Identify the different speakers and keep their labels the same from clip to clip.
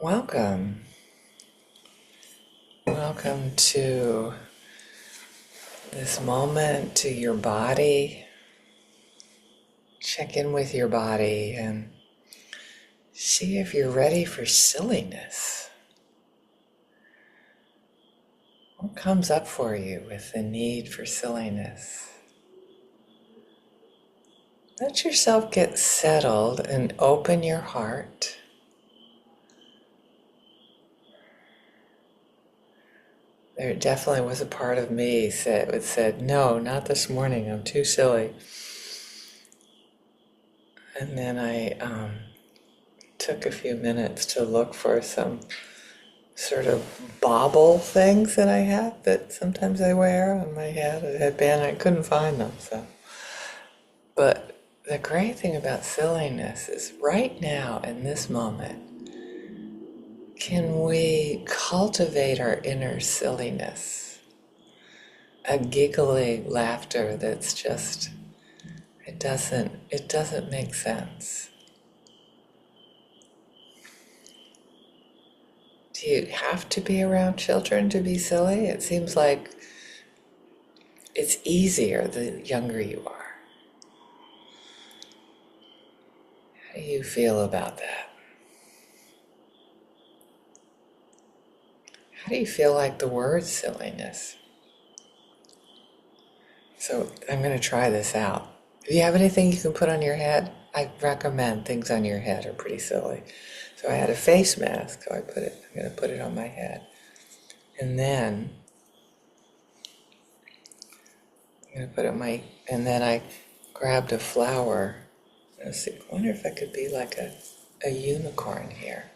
Speaker 1: Welcome. Welcome to this moment, to your body. Check in with your body and see if you're ready for silliness. What comes up for you with the need for silliness? Let yourself get settled and open your heart. There definitely was a part of me that said, no, not this morning, I'm too silly. And then I took a few minutes to look for some sort of bauble things that I have that sometimes I wear on my head, a headband. I couldn't find them. But the great thing about silliness is right now, in this moment, can we cultivate our inner silliness? A giggly laughter that's just, it doesn't make sense. Do you have to be around children to be silly? It seems like it's easier the younger you are. How do you feel about that? How do you feel like the word silliness? So I'm going to try this out. If you have anything you can put on your head, I recommend things on your head are pretty silly. So I had a face mask, so I'm going to put it on my head. And then and then I grabbed a flower. I wonder if I could be like a unicorn here.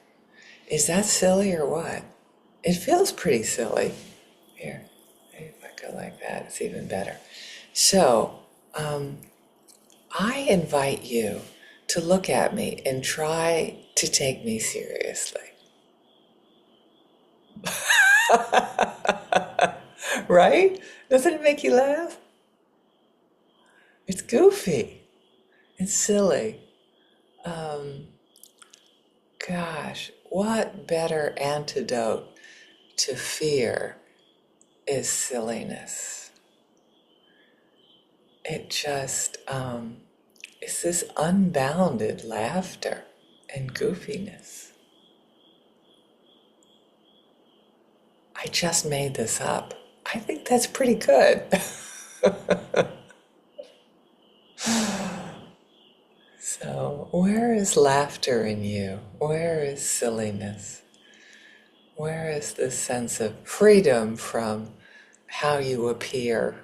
Speaker 1: Is that silly or what? It feels pretty silly. Here, maybe if I go like that, it's even better. So, I invite you to look at me and try to take me seriously. Right? Doesn't it make you laugh? It's goofy. It's silly. Gosh, what better antidote to fear is silliness. It just, it's this unbounded laughter and goofiness. I just made this up. I think that's pretty good. So, where is laughter in you? Where is silliness? Where is this sense of freedom from how you appear?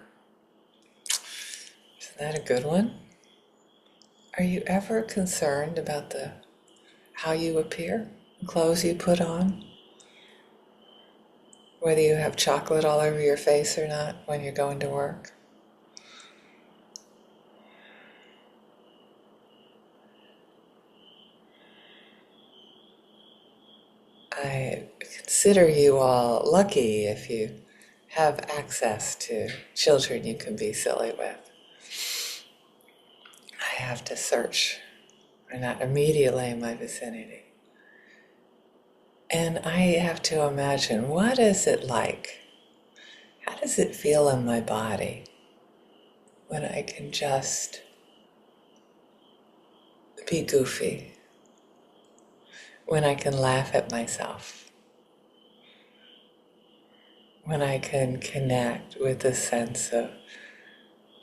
Speaker 1: Isn't that a good one? Are you ever concerned about how you appear? The clothes you put on? Whether you have chocolate all over your face or not when you're going to work? I consider you all lucky if you have access to children you can be silly with. I have to search. They're not immediately in my vicinity. And I have to imagine, what is it like? How does it feel in my body when I can just be goofy? When I can laugh at myself? When I can connect with a sense of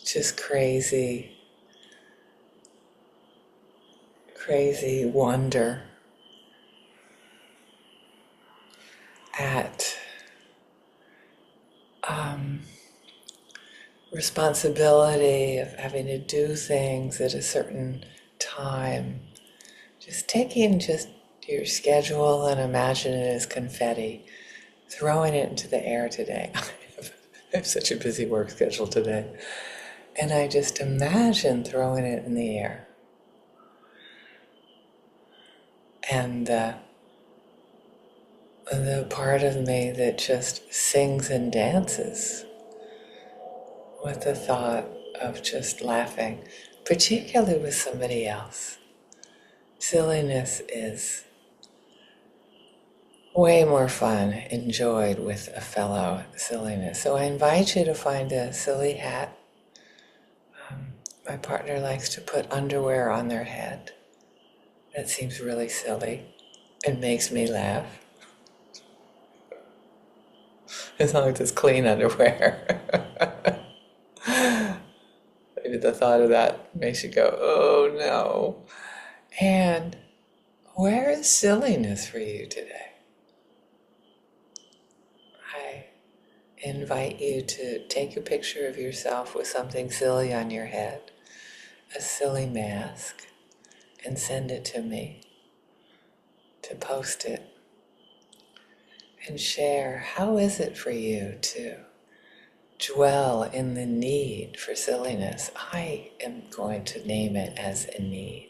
Speaker 1: just crazy wonder at responsibility of having to do things at a certain time. Just taking your schedule and imagine it as confetti, throwing it into the air today. I have such a busy work schedule today. And I just imagine throwing it in the air. And the part of me that just sings and dances with the thought of just laughing, particularly with somebody else. Silliness is way more fun enjoyed with a fellow silliness. So I invite you to find a silly hat. My partner likes to put underwear on their head. That seems really silly. It makes me laugh. As long as it's clean underwear. Maybe the thought of that makes you go, oh no. And where is silliness for you today? I invite you to take a picture of yourself with something silly on your head, a silly mask, and send it to me to post it and share. How is it for you to dwell in the need for silliness? I am going to name it as a need.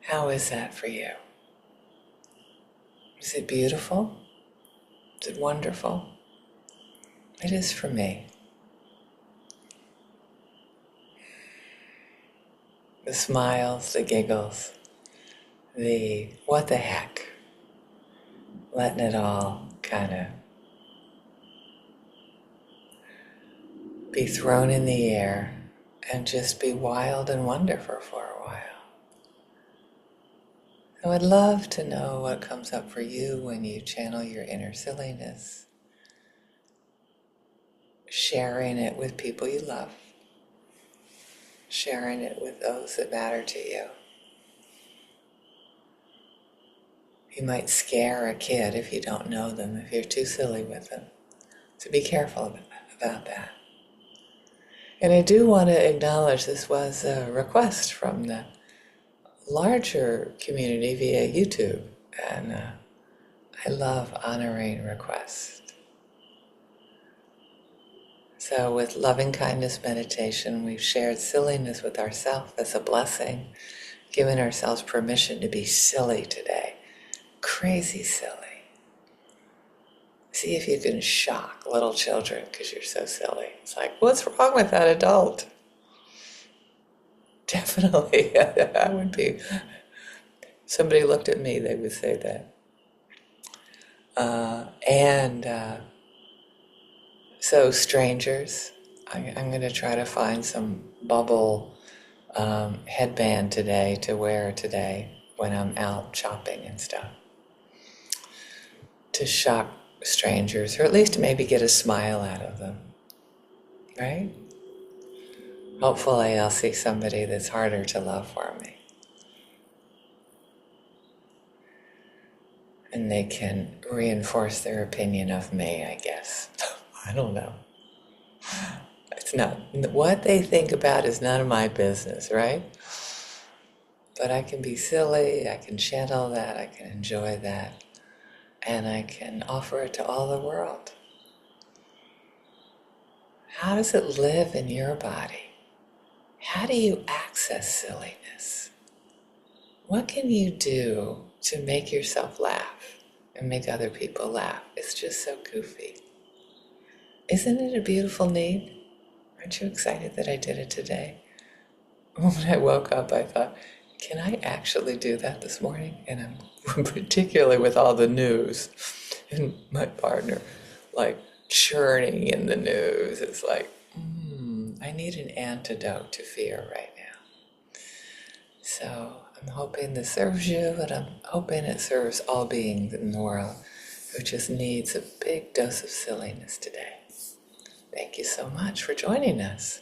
Speaker 1: How is that for you? Is it beautiful? Is it wonderful? It is for me. The smiles, the giggles, the what the heck, letting it all kind of be thrown in the air and just be wild and wonderful for a while. So I'd love to know what comes up for you when you channel your inner silliness, sharing it with people you love, sharing it with those that matter to you. You might scare a kid if you don't know them, if you're too silly with them. So be careful about that. And I do want to acknowledge this was a request from the larger community via YouTube, and I love honoring requests. So with loving kindness meditation, we've shared silliness with ourselves as a blessing, given ourselves permission to be silly today, crazy silly. See if you can shock little children because you're so silly. It's like, what's wrong with that adult? Definitely, I would be. Somebody looked at me, they would say that. So strangers, I'm going to try to find some bubble headband today to wear today when I'm out shopping and stuff. To shock strangers, or at least to maybe get a smile out of them, right? Hopefully I'll see somebody that's harder to love for me. And they can reinforce their opinion of me, I guess. I don't know. It's not, what they think about is none of my business, right? But I can be silly, I can channel that, I can enjoy that, and I can offer it to all the world. How does it live in your body? How do you access silliness? What can you do to make yourself laugh and make other people laugh? It's just so goofy. Isn't it a beautiful need? Aren't you excited that I did it today? When I woke up, I thought, can I actually do that this morning? And I'm particularly with all the news and my partner, like churning in the news. It's like, I need an antidote to fear right now. So I'm hoping this serves you, and I'm hoping it serves all beings in the world who just needs a big dose of silliness today. Thank you so much for joining us.